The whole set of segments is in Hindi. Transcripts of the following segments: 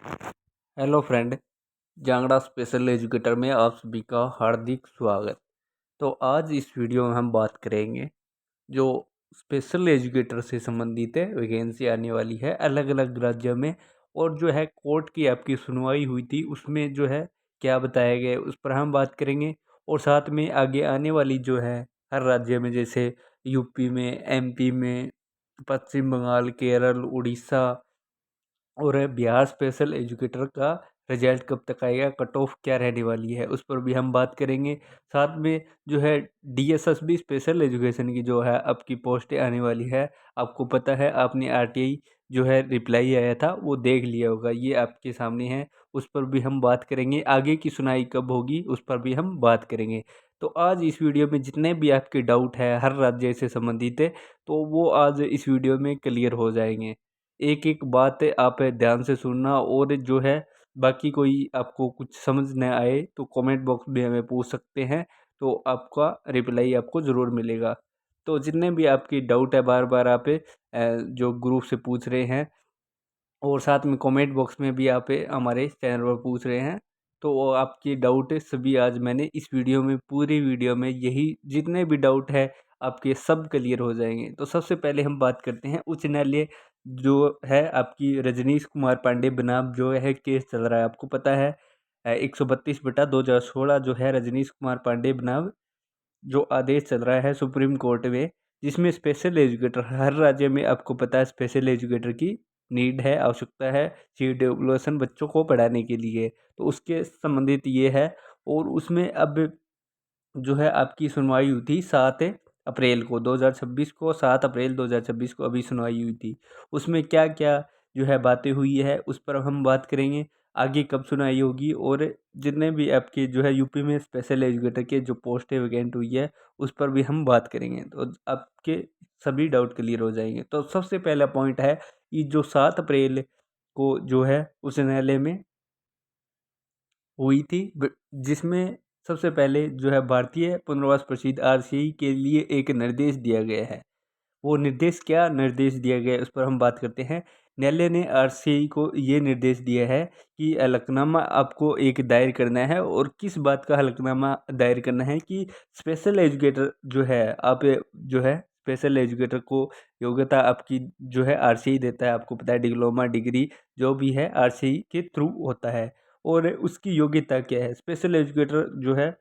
Hello friend. Jangra special educator में आप सभी का हार्दिक स्वागत। तो आज इस वीडियो में हम बात करेंगे जो स्पेशल एजुकेटर से संबंधित है वैकेंसी आने वाली है अलग अलग राज्यों में, और जो है कोर्ट की आपकी सुनवाई हुई थी उसमें जो है क्या बताया गया है उस पर हम बात करेंगे। और साथ में आगे आने वाली जो है हर राज्य में, जैसे यूपी में, एमपी में, पश्चिम बंगाल, केरल, उड़ीसा और बिहार स्पेशल एजुकेटर का रिजल्ट कब तक आएगा, कट ऑफ क्या रहने वाली है, उस पर भी हम बात करेंगे। साथ में जो है डीएसएसबी स्पेशल एजुकेशन की जो है आपकी पोस्टें आने वाली है। आपको पता है आपने आरटीआई जो है रिप्लाई आया था वो देख लिया होगा, ये आपके सामने है। उस पर भी हम बात करेंगे। आगे की सुनाई कब होगी उस पर भी हम बात करेंगे। तो आज इस वीडियो में जितने भी आपके डाउट है हर राज्य से संबंधित है तो वो आज इस वीडियो में क्लियर हो जाएंगे। एक एक बात आप ध्यान से सुनना, और जो है बाकी कोई आपको कुछ समझ न आए तो कमेंट बॉक्स में हमें पूछ सकते हैं, तो आपका रिप्लाई आपको ज़रूर मिलेगा। तो जितने भी आपकी डाउट है बार बार आप जो ग्रुप से पूछ रहे हैं और साथ में कमेंट बॉक्स में भी आप हमारे चैनल पर पूछ रहे हैं, तो वो आपकी डाउट सभी आज मैंने इस वीडियो में, पूरी वीडियो में यही जितने भी डाउट है आपके सब क्लियर हो जाएंगे। तो सबसे पहले हम बात करते हैं उच्च न्यायालय जो है आपकी रजनीश कुमार पांडे बनाम जो है केस चल रहा है। आपको पता है 132/2016 जो है रजनीश कुमार पांडे बनाम जो आदेश चल रहा है सुप्रीम कोर्ट में, जिसमें स्पेशल एजुकेटर हर राज्य में, आपको पता है स्पेशल एजुकेटर की नीड है, आवश्यकता है चीफ डेवलप्मेंट बच्चों को पढ़ाने के लिए। तो उसके संबंधित ये है। और उसमें अब जो है आपकी सुनवाई हुई थी 7 अप्रैल को 2026 को, 7 अप्रैल 2026 को अभी सुनवाई हुई थी। उसमें क्या क्या जो है बातें हुई है उस पर हम बात करेंगे। आगे कब सुनवाई होगी, और जितने भी आपके जो है यूपी में स्पेशल एजुकेटर के जो पोस्टें वैकेंट हुई है उस पर भी हम बात करेंगे, तो आपके सभी डाउट क्लियर हो जाएंगे। तो सबसे पहला पॉइंट है कि जो 7 अप्रैल को जो है उस न्यायालय में हुई थी, जिसमें सबसे पहले जो है भारतीय पुनर्वास प्रसिद्ध आरसीई के लिए एक निर्देश दिया गया है। वो निर्देश, क्या निर्देश दिया गया है उस पर हम बात करते हैं। न्यायालय ने आरसीई को ये निर्देश दिया है कि हलफनामा आपको एक दायर करना है, और किस बात का हलफनामा दायर करना है कि स्पेशल एजुकेटर जो है आप जो है स्पेशल एजुकेटर को योग्यता आपकी जो है आरसीई देता है। आपको पता है डिप्लोमा डिग्री जो भी है आरसीई के थ्रू होता है। और उसकी योग्यता क्या है, स्पेशल एजुकेटर जो है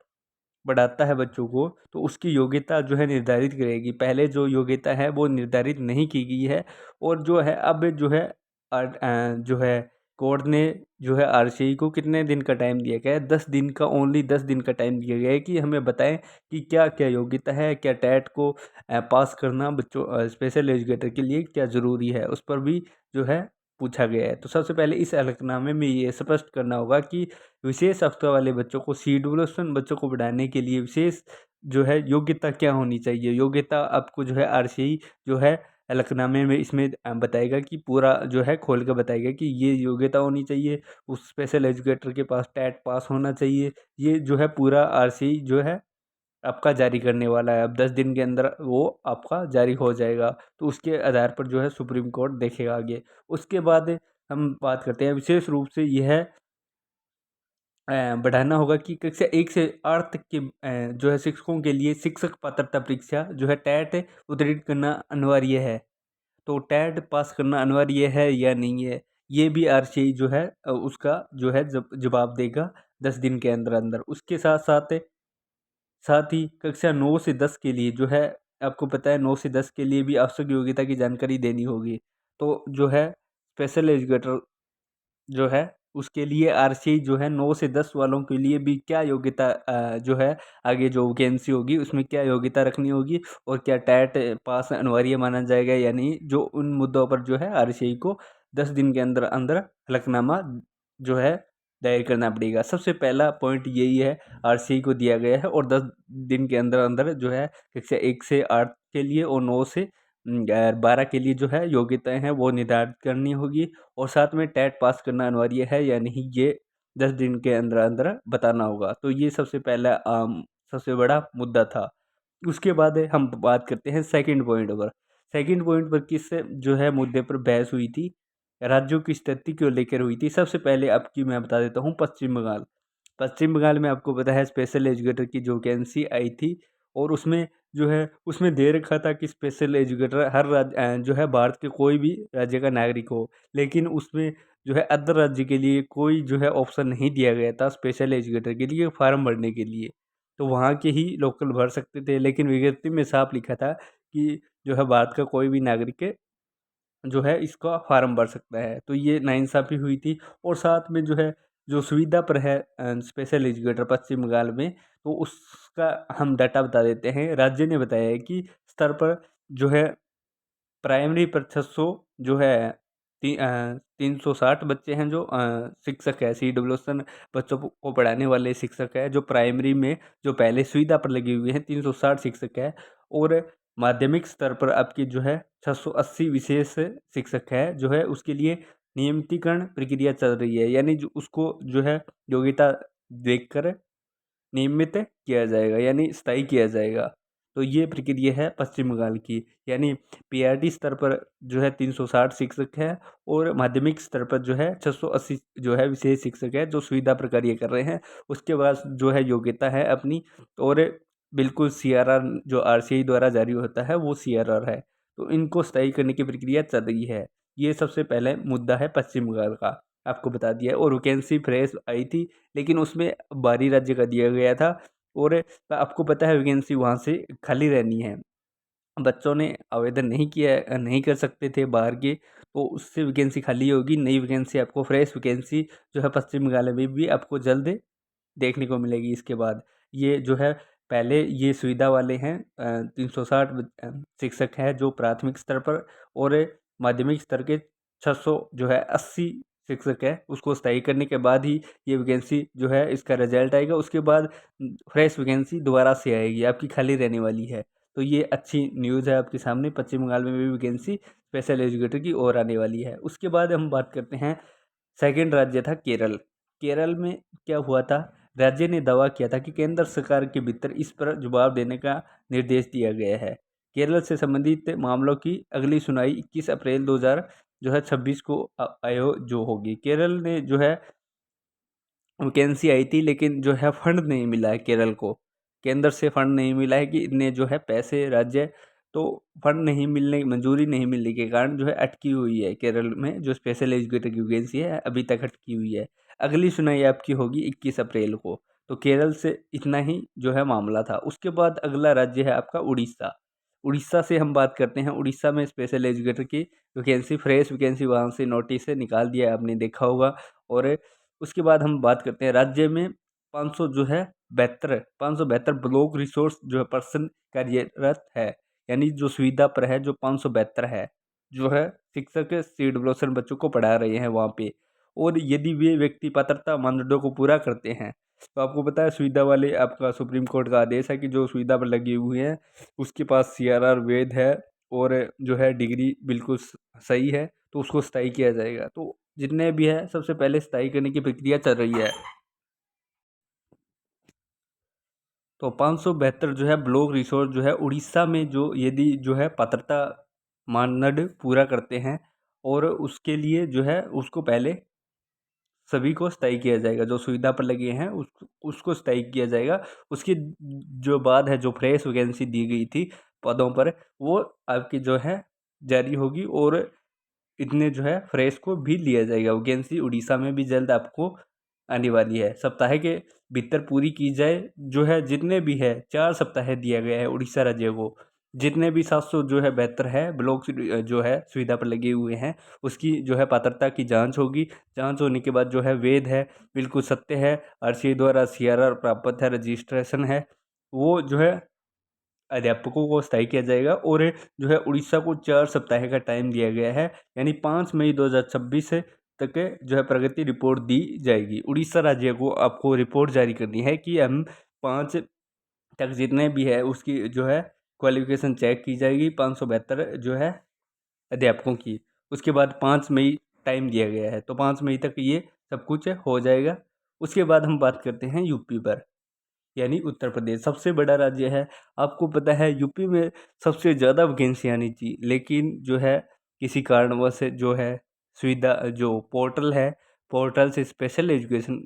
बढ़ाता है बच्चों को, तो उसकी योग्यता जो है निर्धारित करेगी। पहले जो योग्यता है वो निर्धारित नहीं की गई है, और जो है अब जो है जो है कोर्ट ने जो है आरसीई को कितने दिन का टाइम दिया गया है, 10 दिन का, ओनली 10 दिन का टाइम दिया गया है कि हमें बताएं कि क्या क्या योग्यता है, क्या टेट को पास करना बच्चों स्पेशल एजुकेटर के लिए क्या ज़रूरी है, उस पर भी जो है पूछा गया है। तो सबसे पहले इस हलफनामे में ये स्पष्ट करना होगा कि विशेष अवस्था वाले बच्चों को, सीडब्ल्यूएस बच्चों को बढ़ाने के लिए विशेष जो है योग्यता क्या होनी चाहिए। योग्यता आपको जो है आरसीई जो है हलफनामे में इसमें बताएगा कि पूरा जो है खोल कर बताएगा कि ये योग्यता होनी चाहिए, उस स्पेशल एजुकेटर के पास टेट पास होना चाहिए। ये जो है पूरा आरसीई जो है आपका जारी करने वाला है। अब 10 दिन के अंदर वो आपका जारी हो जाएगा, तो उसके आधार पर जो है सुप्रीम कोर्ट देखेगा आगे। उसके बाद हम बात करते हैं विशेष रूप से यह बढ़ाना होगा कि कक्षा 1 से 8 तक के जो है शिक्षकों के लिए शिक्षक पात्रता परीक्षा जो है टेट उत्तीर्ण करना अनिवार्य है। तो टेट पास करना अनिवार्य है या नहीं है, ये भी आरसीई जो है उसका जो है जवाब देगा 10 दिन के अंदर अंदर। उसके साथ साथ ही कक्षा 9 से 10 के लिए जो है आपको पता है 9 से 10 के लिए भी आवश्यक योग्यता की जानकारी देनी होगी। तो जो है स्पेशल एजुकेटर जो है उसके लिए आरसीई जो है 9 से 10 वालों के लिए भी क्या योग्यता जो है आगे जो वैकेंसी होगी उसमें क्या योग्यता रखनी होगी, और क्या टेट पास अनिवार्य माना जाएगा या नहीं, जो उन मुद्दों पर जो है आरसीई को 10 दिन के अंदर अंदर हलफनामा जो है दायर करना पड़ेगा। सबसे पहला पॉइंट यही है, आरसीई को दिया गया है, और 10 दिन के अंदर अंदर जो है कक्षा 1 से 8 के लिए और 9 से 12 के लिए जो है योग्यताएं हैं वो निर्धारित करनी होगी। और साथ में टेट पास करना अनिवार्य है या नहीं, ये 10 दिन के अंदर अंदर बताना होगा। तो ये सबसे पहला सबसे बड़ा मुद्दा था। उसके बाद हम बात करते हैं सेकंड पॉइंट पर। सेकंड पॉइंट पर किस जो है मुद्दे पर बहस हुई थी, राज्यों की स्थिति को लेकर हुई थी। सबसे पहले आपकी मैं बता देता हूँ पश्चिम बंगाल। पश्चिम बंगाल में आपको पता है स्पेशल एजुकेटर की जो वैकेंसी आई थी, और उसमें जो है उसमें दे रखा था कि स्पेशल एजुकेटर हर राज्य जो है भारत के कोई भी राज्य का नागरिक हो, लेकिन उसमें जो है अदर राज्य के लिए कोई जो है ऑप्शन नहीं दिया गया था स्पेशल एजुकेटर के लिए फार्म भरने के लिए। तो वहाँ के ही लोकल भर सकते थे, लेकिन विज्ञप्ति में साफ लिखा था कि जो है भारत का कोई भी नागरिक जो है इसका फार्म भर सकता है। तो ये नाइंसाफ़ी हुई थी। और साथ में जो है जो सुविधा पर है स्पेशल एजुकेटर पश्चिम बंगाल में, तो उसका हम डाटा बता देते हैं। राज्य ने बताया है कि स्तर पर जो है प्राइमरी पर 600 जो है 360 बच्चे हैं जो शिक्षक है, CWSN बच्चों को पढ़ाने वाले शिक्षक है जो प्राइमरी में जो पहले सुविधा पर लगे हुए हैं 360 शिक्षक है। और माध्यमिक स्तर पर आपकी जो है 680 विशेष शिक्षक है जो है उसके लिए नियमितीकरण प्रक्रिया चल रही है, यानी जो उसको जो है योग्यता देखकर नियमित किया जाएगा यानी स्थायी किया जाएगा। तो ये प्रक्रिया है पश्चिम बंगाल की, यानी PRT स्तर पर जो है 360 शिक्षक है, और माध्यमिक स्तर पर जो है 680 जो है विशेष शिक्षक है जो सुविधा पर कार्य कर रहे हैं। उसके बाद जो है योग्यता है अपनी, और बिल्कुल CRR जो RCI द्वारा जारी होता है वो CRR है। तो इनको स्थायी करने की प्रक्रिया चल रही है। ये सबसे पहले मुद्दा है पश्चिम बंगाल का, आपको बता दिया है। और वैकेंसी फ्रेश आई थी, लेकिन उसमें बाहरी राज्य का दिया गया था, और आपको पता है वैकेंसी वहाँ से खाली रहनी है। बच्चों ने आवेदन नहीं किया है, नहीं कर सकते थे बाहर के, तो उससे वैकेंसी खाली होगी। नई वैकेंसी आपको फ्रेश वैकेंसी जो है पश्चिम बंगाल में भी आपको जल्द देखने को मिलेगी। इसके बाद ये जो है पहले ये सुविधा वाले हैं 360 शिक्षक हैं जो प्राथमिक स्तर पर, और माध्यमिक स्तर के 600 जो है 80 शिक्षक है, उसको स्थायी करने के बाद ही ये वैकेंसी जो है इसका रिजल्ट आएगा। उसके बाद फ्रेश वैकेंसी दोबारा से आएगी, आपकी खाली रहने वाली है। तो ये अच्छी न्यूज़ है आपके सामने, पश्चिम बंगाल में भी वैकेंसी स्पेशल एजुकेटर की और आने वाली है। उसके बाद हम बात करते हैं, सेकंड राज्य था केरल। केरल में क्या हुआ था, राज्य ने दावा किया था कि केंद्र सरकार के भीतर इस पर जवाब देने का निर्देश दिया गया है। केरल से संबंधित मामलों की अगली सुनवाई 21 अप्रैल 2026 को जो होगी। केरल ने जो है वैकेंसी आई थी, लेकिन जो है फंड नहीं मिला है केरल को, केंद्र से फंड नहीं मिला है कि इतने जो है पैसे राज्य, तो फंड नहीं मिलने मंजूरी नहीं मिलने के कारण जो है अटकी हुई है केरल में जो स्पेशल एजुकेटर की वैकेंसी है अभी तक अटकी हुई है। अगली सुनवाई आपकी होगी 21 अप्रैल को। तो केरल से इतना ही जो है मामला था। उसके बाद अगला राज्य है आपका उड़ीसा। उड़ीसा से हम बात करते हैं। उड़ीसा में स्पेशल एजुकेटर की वैकेंसी फ्रेश वैकेंसी वहाँ से नोटिस से निकाल दिया है, आपने देखा होगा। और उसके बाद हम बात करते हैं राज्य में 500 जो है 572 ब्लॉक रिसोर्स जो है पर्सन कार्यरत है, यानी जो सुविधा पर है जो 572 है जो है शिक्षक CWSN बच्चों को पढ़ा रहे हैं वहाँ पे। और यदि वे व्यक्ति पात्रता मानदंडों को पूरा करते हैं, तो आपको पता है सुविधा वाले आपका सुप्रीम कोर्ट का आदेश है कि जो सुविधा पर लगे हुए हैं उसके पास CRR वैध है, और जो है डिग्री बिल्कुल सही है, तो उसको स्थायी किया जाएगा। तो जितने भी है सबसे पहले स्थायी करने की प्रक्रिया चल रही है। तो 572 जो है ब्लॉक रिसोर्स जो है उड़ीसा में, जो यदि जो है पात्रता मानदंड पूरा करते हैं, और उसके लिए जो है उसको पहले सभी को स्थायी किया जाएगा। जो सुविधा पर लगे हैं उसको स्थायी किया जाएगा। उसके जो बाद है जो फ्रेश वैकेंसी दी गई थी पदों पर, वो आपकी जो है जारी होगी, और इतने जो है फ्रेश को भी लिया जाएगा। वैकेंसी उड़ीसा में भी जल्द आपको आने वाली है। सप्ताह के भीतर पूरी की जाए जो है, जितने भी है 4 सप्ताह दिया गया है उड़ीसा राज्य को। जितने भी 700 जो है बेहतर है ब्लॉक जो है सुविधा पर लगे हुए हैं, उसकी जो है पात्रता की जांच होगी। जांच होने के बाद जो है वैध है, बिल्कुल सत्य है, RCI द्वारा CRR प्राप्त है, रजिस्ट्रेशन है, वो जो है अध्यापकों को स्थायी किया जाएगा। और जो है उड़ीसा को 4 सप्ताह का टाइम दिया गया है, यानी 5 मई 2026 तक जो है प्रगति रिपोर्ट दी जाएगी। उड़ीसा राज्य को आपको रिपोर्ट जारी करनी है कि हम 5 तक जितने भी है उसकी जो है क्वालिफिकेशन चेक की जाएगी, 572 जो है अध्यापकों की। उसके बाद 5 मई टाइम दिया गया है, तो 5 मई तक ये सब कुछ हो जाएगा। उसके बाद हम बात करते हैं यूपी पर, यानी उत्तर प्रदेश सबसे बड़ा राज्य है। आपको पता है यूपी में सबसे ज़्यादा वैकेंसी आनी चाहिए, लेकिन जो है किसी कारणवश जो है सुविधा जो पोर्टल है, पोर्टल से स्पेशल एजुकेशन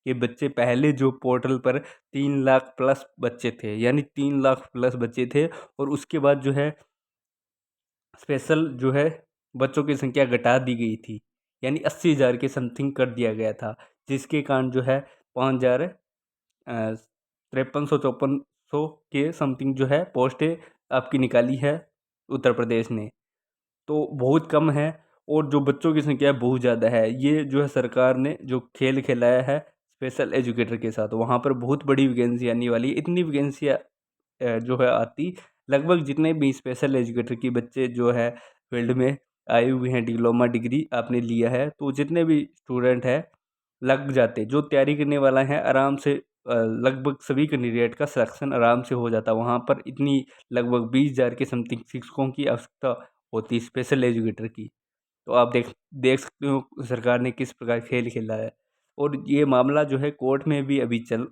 के बच्चे पहले जो पोर्टल पर 3 लाख प्लस बच्चे थे, यानी 3 लाख प्लस बच्चे थे, और उसके बाद जो है स्पेशल जो है बच्चों की संख्या घटा दी गई थी, यानी 80,000 के समथिंग कर दिया गया था, जिसके कारण जो है 5,000 53,54 के समथिंग जो है पोस्टें आपकी निकाली है उत्तर प्रदेश ने, तो बहुत कम है। और जो बच्चों की संख्या बहुत ज़्यादा है, ये जो है सरकार ने जो खेल खिलाया है स्पेशल एजुकेटर के साथ, वहाँ पर बहुत बड़ी वैकेंसी आने वाली है। इतनी वैकेंसियाँ जो है आती, लगभग जितने भी स्पेशल एजुकेटर के बच्चे जो है फील्ड में आए हुए हैं, डिप्लोमा डिग्री आपने लिया है, तो जितने भी स्टूडेंट हैं लग जाते, जो तैयारी करने वाला है आराम से लगभग सभी कैंडिडेट का सिलेक्शन आराम से हो जाता। वहाँ पर इतनी लगभग 20,000 के समथिंग शिक्षकों की आवश्यकता होती स्पेशल एजुकेटर की। तो आप देख देख सकते हो सरकार ने किस प्रकार खेल खेला है, और ये मामला जो है कोर्ट में भी अभी चल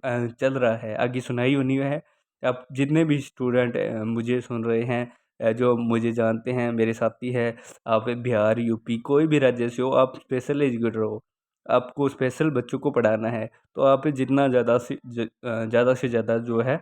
रहा है, आगे सुनवाई होनी है। अब जितने भी स्टूडेंट मुझे सुन रहे हैं, जो मुझे जानते हैं, मेरे साथी हैं, आप बिहार, यूपी, कोई भी राज्य से हो, आप स्पेशल एजुकेटर हो, आपको स्पेशल बच्चों को पढ़ाना है, तो आप जितना ज़्यादा से ज़्यादा जो है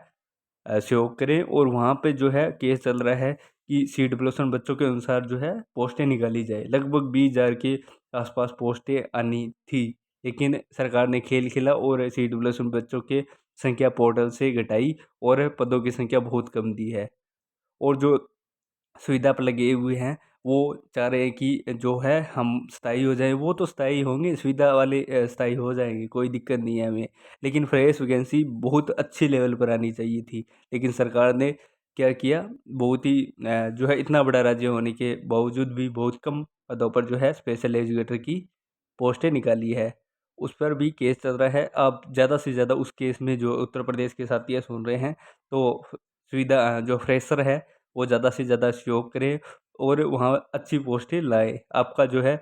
सहयोग करें। और वहाँ पे जो है केस चल रहा है कि सीट प्लसन बच्चों के अनुसार जो है पोस्टें निकाली जाए, लगभग 20,000 के आसपास पोस्टें आनी थी, लेकिन सरकार ने खेल खेला और सीट प्लसन बच्चों के संख्या पोर्टल से घटाई और पदों की संख्या बहुत कम दी है। और जो सुविधा पर लगे हुए हैं, वो चाह रहे हैं कि जो है हम स्थायी हो जाएं, वो तो स्थायी होंगे, सुविधा वाले स्थायी हो जाएंगे, कोई दिक्कत नहीं है हमें, लेकिन फ्रेश वैकेंसी बहुत अच्छे लेवल पर आनी चाहिए थी। लेकिन सरकार ने क्या किया, बहुत ही जो है इतना बड़ा राज्य होने के बावजूद भी बहुत कम पदों पर जो है स्पेशल एजुकेटर की पोस्टें निकाली है। उस पर भी केस चल रहा है। आप ज़्यादा से ज़्यादा उस केस में जो उत्तर प्रदेश के साथी है सुन रहे हैं, तो सुविधा जो फ्रेशर है वो ज़्यादा से ज़्यादा सहयोग करें और वहाँ अच्छी पोस्टें लाए। आपका जो है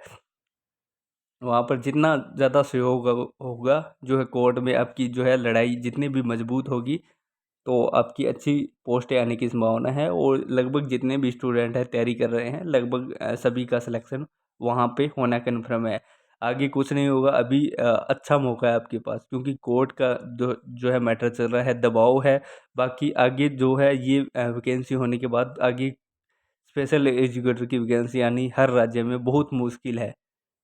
वहाँ पर जितना ज़्यादा सहयोग होगा, जो है कोर्ट में आपकी जो है लड़ाई जितनी भी मजबूत होगी, तो आपकी अच्छी पोस्टें आने की संभावना है। और लगभग जितने भी स्टूडेंट हैं तैयारी कर रहे हैं, लगभग सभी का सिलेक्शन वहाँ पे होना कन्फर्म है। आगे कुछ नहीं होगा, अभी अच्छा मौका है आपके पास, क्योंकि कोर्ट का जो है मैटर चल रहा है, दबाव है। बाकी आगे जो है ये वैकेंसी होने के बाद आगे स्पेशल एजुकेटर की वैकेंसी आनी हर राज्य में बहुत मुश्किल है।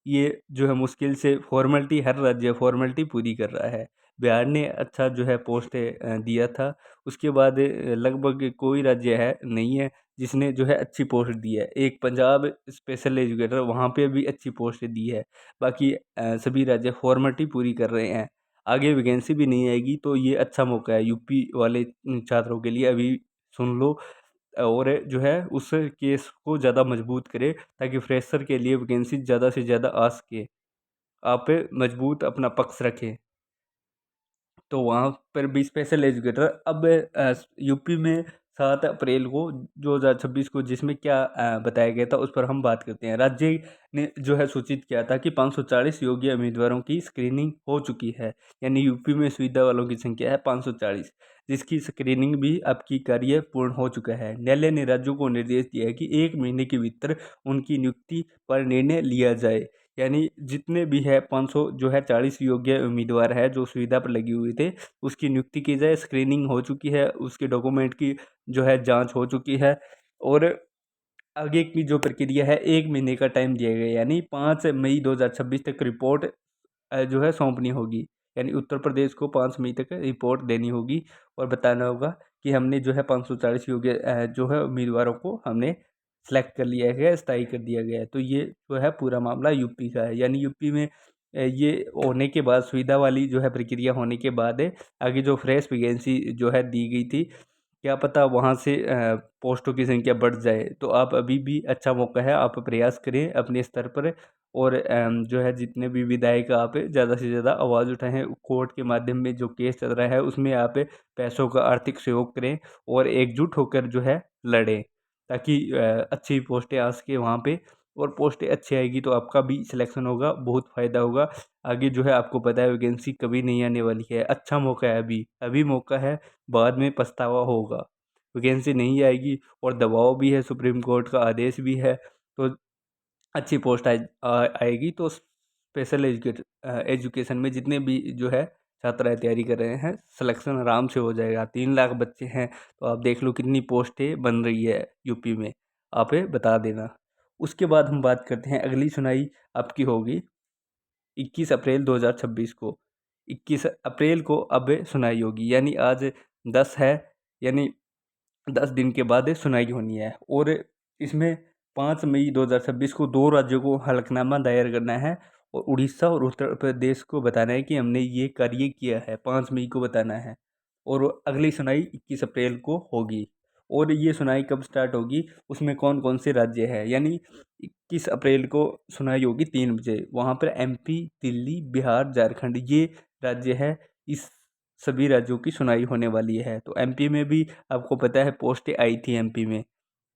ये जो है मुश्किल से फॉर्मेलिटी, हर राज्य फॉर्मेलिटी पूरी कर रहा है। बिहार ने अच्छा जो है पोस्टें दिया था, उसके बाद लगभग कोई राज्य है नहीं है जिसने जो है अच्छी पोस्ट दी है। एक पंजाब स्पेशल एजुकेटर, वहाँ पे भी अच्छी पोस्ट दी है। बाकी सभी राज्य फॉर्मेलिटी पूरी कर रहे हैं। आगे वैकेंसी भी नहीं आएगी, तो ये अच्छा मौका है यूपी वाले छात्रों के लिए। अभी सुन लो और जो है उस केस को ज़्यादा मजबूत करे, ताकि फ्रेशर के लिए वैकेंसी ज़्यादा से ज़्यादा आ सके। आप मजबूत अपना पक्ष रखें। तो वहाँ पर भी स्पेशल एजुकेटर अब यूपी में 7 अप्रैल को 2026 को जिसमें क्या बताया गया था, उस पर हम बात करते हैं। राज्य ने जो है सूचित किया था कि 540 योग्य उम्मीदवारों की स्क्रीनिंग हो चुकी है, यानी यूपी में सुविधा वालों की संख्या है 540, जिसकी स्क्रीनिंग भी आपकी कार्य पूर्ण हो चुका है। न्यायालय ने राज्यों को निर्देश दिया है कि 1 महीने के भीतर उनकी नियुक्ति पर निर्णय लिया जाए, यानी जितने भी है 500 जो है 40 योग्य उम्मीदवार है जो सुविधा पर लगे हुए थे, उसकी नियुक्ति की जाए। स्क्रीनिंग हो चुकी है, उसके डॉक्यूमेंट की जो है जांच हो चुकी है, और आगे की जो प्रक्रिया है 1 महीने का टाइम दिया गया है, यानी 5 मई 2026 तक रिपोर्ट जो है सौंपनी होगी। यानी उत्तर प्रदेश को 5 मई तक रिपोर्ट देनी होगी और बताना होगा कि हमने जो है 540 योग्य जो है उम्मीदवारों को हमने सेलेक्ट कर लिया है, स्थायी कर दिया गया है। तो ये जो है पूरा मामला यूपी का है, यानी यूपी में ये होने के बाद, सुविधा वाली जो है प्रक्रिया होने के बाद आगे जो फ्रेश वैकेंसी जो है दी गई थी, क्या पता वहाँ से पोस्टों की संख्या बढ़ जाए। तो आप अभी भी अच्छा मौका है, आप प्रयास करें अपने स्तर पर, और जो है जितने भी विधायक आप ज़्यादा से ज़्यादा आवाज़ उठाएं। कोर्ट के माध्यम में जो केस चल रहा है उसमें आप पैसों का आर्थिक सहयोग करें और एकजुट होकर जो है लड़ें, ताकि अच्छी पोस्टें आ सके वहाँ पे, और पोस्टें अच्छी आएगी तो आपका भी सिलेक्शन होगा, बहुत फ़ायदा होगा। आगे जो है आपको पता है वैकेंसी कभी नहीं आने वाली है, अच्छा मौका है, अभी अभी मौका है, बाद में पछतावा होगा। वैकेंसी नहीं आएगी और दबाव भी है, सुप्रीम कोर्ट का आदेश भी है, तो अच्छी पोस्ट आएगी तो स्पेशल एजुकेशन में जितने भी जो है छात्र तैयारी कर रहे हैं सिलेक्शन आराम से हो जाएगा। 3 लाख बच्चे हैं तो आप देख लो कितनी पोस्टें बन रही है यूपी में, आप बता देना। उसके बाद हम बात करते हैं, अगली सुनाई आपकी होगी 21 अप्रैल 2026 को। 21 अप्रैल को अब सुनाई होगी, यानी आज 10 है, यानी 10 दिन के बाद सुनाई होनी है। और इसमें 5 मई 2026 को 2 राज्यों को हलफनामा दायर करना है और उड़ीसा और उत्तर प्रदेश को बताना है कि हमने ये कार्य किया है, 5 मई को बताना है। और अगली सुनाई 21 अप्रैल को होगी। और ये सुनाई कब स्टार्ट होगी, उसमें कौन कौन से राज्य है, यानी 21 अप्रैल को सुनाई होगी 3 बजे। वहाँ पर एमपी, दिल्ली, बिहार, झारखंड ये राज्य है। इस सभी राज्यों की सुनाई होने वाली है। तो एमपी में भी आपको पता है पोस्टें आई थी एमपी में,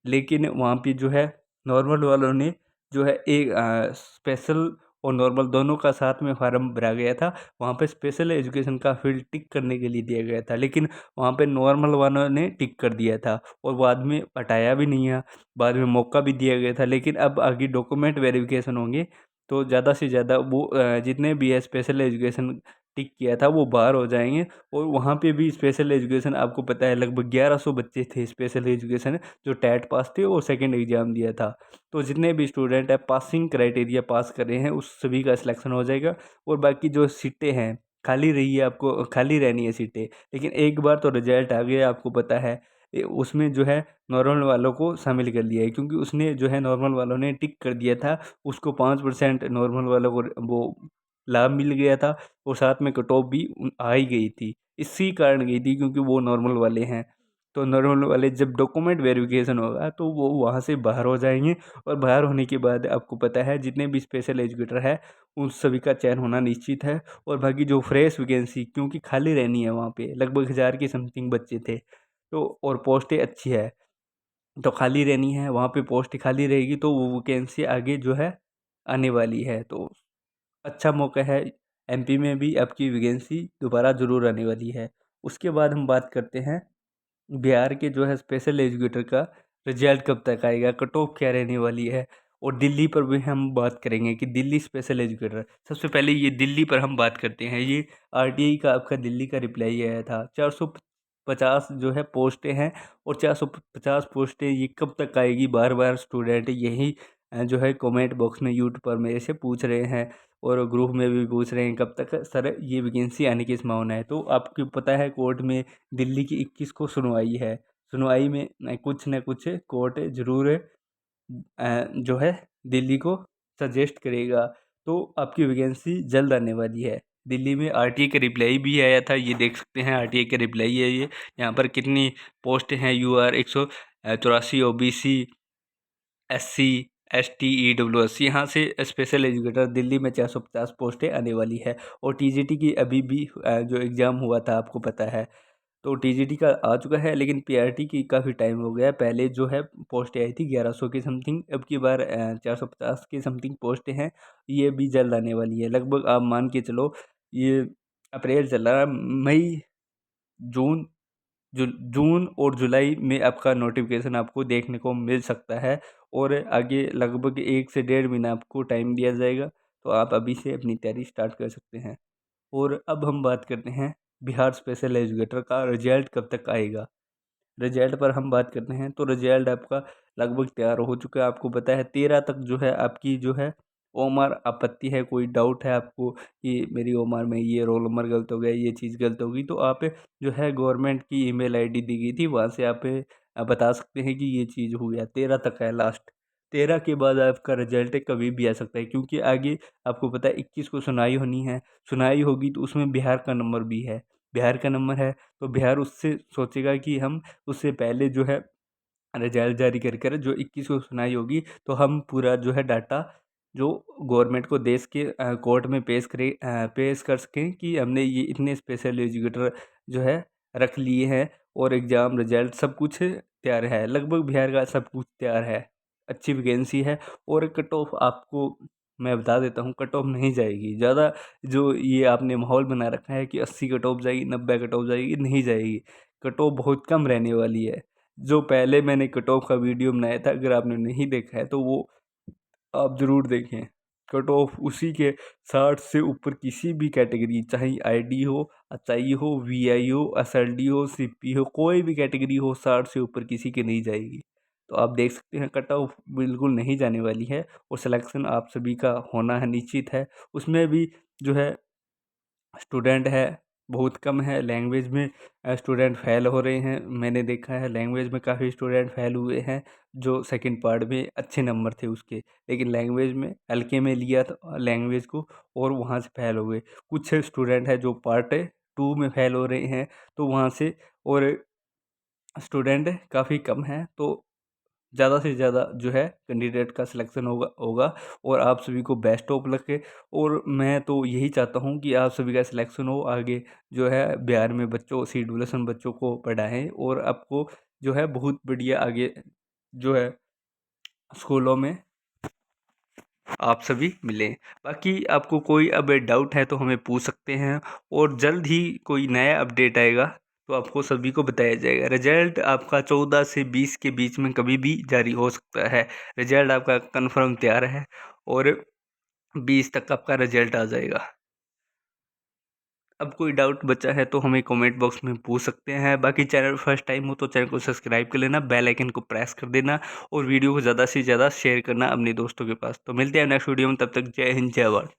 लेकिन वहाँ पे जो है नॉर्मल वालों ने जो है एक स्पेशल और नॉर्मल दोनों का साथ में फार्म भरा गया था। वहाँ पे स्पेशल एजुकेशन का फील्ड टिक करने के लिए दिया गया था, लेकिन वहाँ पे नॉर्मल वालों ने टिक कर दिया था और बाद में हटाया भी नहीं है। बाद में मौका भी दिया गया था, लेकिन अब आगे डॉक्यूमेंट वेरिफिकेशन होंगे तो ज़्यादा से ज़्यादा वो जितने भी है स्पेशल एजुकेशन टिक किया था वो बाहर हो जाएंगे। और वहाँ पे भी स्पेशल एजुकेशन आपको पता है लगभग 1100 बच्चे थे स्पेशल एजुकेशन जो टेट पास थे और सेकंड एग्जाम दिया था। तो जितने भी स्टूडेंट है पासिंग क्राइटेरिया पास कर रहे हैं उस सभी का सिलेक्शन हो जाएगा। और बाकी जो सीटें हैं खाली रही है, आपको खाली रहनी है सीटें, लेकिन एक बार तो रिजल्ट आ गया आपको पता है उसमें जो है नॉर्मल वालों को शामिल कर लिया है, क्योंकि उसने जो है नॉर्मल वालों ने टिक कर दिया था। उसको 5% नॉर्मल वालों को वो लाभ मिल गया था और साथ में कट ऑफ भी आ ही गई थी। इसी कारण गई थी क्योंकि वो नॉर्मल वाले हैं। तो नॉर्मल वाले जब डॉक्यूमेंट वेरिफिकेशन होगा तो वो वहाँ से बाहर हो जाएंगे। और बाहर होने के बाद आपको पता है जितने भी स्पेशल एजुकेटर है उन सभी का चयन होना निश्चित है। और बाकी जो फ्रेश वैकेंसी क्योंकि खाली रहनी है वहाँ पे लगभग 1000 के समथिंग बच्चे थे, तो और पोस्टें अच्छी है तो खाली रहनी है वहाँ पे, पोस्ट खाली रहेगी तो वो वैकेंसी आगे जो है आने वाली है। तो अच्छा मौका है, एमपी में भी आपकी वैकेंसी दोबारा ज़रूर आने वाली है। उसके बाद हम बात करते हैं बिहार के जो है स्पेशल एजुकेटर का रिजल्ट कब तक आएगा, कट ऑफ क्या रहने वाली है। और दिल्ली पर भी हम बात करेंगे कि दिल्ली स्पेशल एजुकेटर, सबसे पहले ये दिल्ली पर हम बात करते हैं। ये आरटीआई का आपका दिल्ली का रिप्लाई आया था, 450 जो है पोस्टें हैं। और 450 पोस्टें ये कब तक आएगी, बार बार स्टूडेंट यही जो है कमेंट बॉक्स में यूट्यूब पर मेरे से पूछ रहे हैं और ग्रुप में भी पूछ रहे हैं कब तक सर ये वैकेंसी आने की संभावना है। तो आपको पता है कोर्ट में दिल्ली की 21 को सुनवाई है। सुनवाई में न कुछ कोर्ट जरूर जो है दिल्ली को सजेस्ट करेगा। तो आपकी वैकेंसी जल्द आने वाली है। दिल्ली में आरटीए का रिप्लाई भी आया था, ये देख सकते हैं आरटीए का रिप्लाई है ये। यहाँ पर कितनी पोस्ट हैं, UR 184, OBC, SC, ST, EWS, यहाँ से स्पेशल एजुकेटर दिल्ली में 450 पोस्टें आने वाली है। और टीजीटी की अभी भी जो एग्ज़ाम हुआ था आपको पता है, तो टीजीटी का आ चुका है, लेकिन पीआरटी की काफ़ी टाइम हो गया। पहले जो है पोस्टें आई थी 1100 की समथिंग, अब की बार 450 की समथिंग पोस्टें हैं। ये भी जल्द आने वाली है, लगभग आप मान के चलो ये अप्रैल चल रहा है, मई, जून, जून और जुलाई में आपका नोटिफिकेशन आपको देखने को मिल सकता है। और आगे लगभग 1 से 1.5 महीना आपको टाइम दिया जाएगा, तो आप अभी से अपनी तैयारी स्टार्ट कर सकते हैं। और अब हम बात करते हैं बिहार स्पेशल एजुकेटर का रिजल्ट कब तक आएगा। रिजल्ट पर हम बात करते हैं तो रिजल्ट आपका लगभग तैयार हो चुका है। आपको पता है 13 तक जो है आपकी जो है ओमर आपत्ति है, कोई डाउट है आपको कि मेरी ओमर में ये रोल नंबर गलत हो गया, ये चीज़ गलत होगी, तो आप जो है गवर्नमेंट की ईमेल आईडी दी गई थी वहाँ से आप बता सकते हैं कि ये चीज़ हो गया। 13 तक है लास्ट, 13 के बाद आपका रिजल्ट कभी भी आ सकता है, क्योंकि आगे आपको पता है 21 को सुनाई होनी है। सुनाई होगी तो उसमें बिहार का नंबर भी है, बिहार का नंबर है तो बिहार उससे सोचेगा कि हम उससे पहले जो है रिजल्ट जारी कर जो 21 को सुनाई होगी तो हम पूरा जो है डाटा जो गवर्नमेंट को देश के कोर्ट में पेश कर सकें कि हमने ये इतने स्पेशल एजुकेटर जो है रख लिए हैं और एग्ज़ाम रिजल्ट सब कुछ तैयार है। लगभग बिहार का सब कुछ तैयार है, अच्छी वैकेंसी है। और कट ऑफ आपको मैं बता देता हूँ, कट ऑफ नहीं जाएगी ज़्यादा। जो ये आपने माहौल बना रखा है कि 80 कट ऑफ जाएगी, 90 कट ऑफ जाएगी, नहीं जाएगी। कट ऑफ बहुत कम रहने वाली है। जो पहले मैंने कट ऑफ का वीडियो बनाया था, अगर आपने नहीं देखा है तो वो आप ज़रूर देखें। कट ऑफ उसी के 60 से ऊपर किसी भी कैटेगरी, चाहे आईडी हो, एचआई हो, वीआई हो, एसएलडी हो, सीपी हो, कोई भी कैटेगरी हो, 60 से ऊपर किसी की नहीं जाएगी। तो आप देख सकते हैं कट ऑफ बिल्कुल नहीं जाने वाली है और सिलेक्शन आप सभी का होना है, निश्चित है। उसमें भी जो है स्टूडेंट है बहुत कम है। लैंग्वेज में स्टूडेंट फेल हो रहे हैं, मैंने देखा है लैंग्वेज में काफ़ी स्टूडेंट फेल हुए हैं जो सेकंड पार्ट में अच्छे नंबर थे उसके, लेकिन लैंग्वेज में हल्के में लिया था लैंग्वेज को और वहाँ से फेल हो गए। कुछ स्टूडेंट है जो पार्ट 2 में फेल हो रहे हैं, तो वहाँ से और स्टूडेंट काफ़ी कम हैं, तो ज़्यादा से ज़्यादा जो है कैंडिडेट का सिलेक्शन होगा होगा और आप सभी को बेस्ट ऑफ लक है। और मैं तो यही चाहता हूँ कि आप सभी का सिलेक्शन हो, आगे जो है बिहार में बच्चों सी डुलेसन बच्चों को पढ़ाएं और आपको जो है बहुत बढ़िया आगे जो है स्कूलों में आप सभी मिलें। बाकी आपको कोई अब डाउट है तो हमें पूछ सकते हैं और जल्द ही कोई नया अपडेट आएगा तो आपको सभी को बताया जाएगा। रिजल्ट आपका 14 से 20 के बीच में कभी भी जारी हो सकता है। रिजल्ट आपका कंफर्म तैयार है और 20 तक आपका रिजल्ट आ जाएगा। अब कोई डाउट बचा है तो हमें कमेंट बॉक्स में पूछ सकते हैं। बाकी चैनल फर्स्ट टाइम हो तो चैनल को सब्सक्राइब कर लेना, बेल आइकन को प्रेस कर देना और वीडियो को ज़्यादा से ज़्यादा शेयर करना अपने दोस्तों के पास। तो मिलते हैं नेक्स्ट वीडियो में, तब तक जय हिंद जय भारत।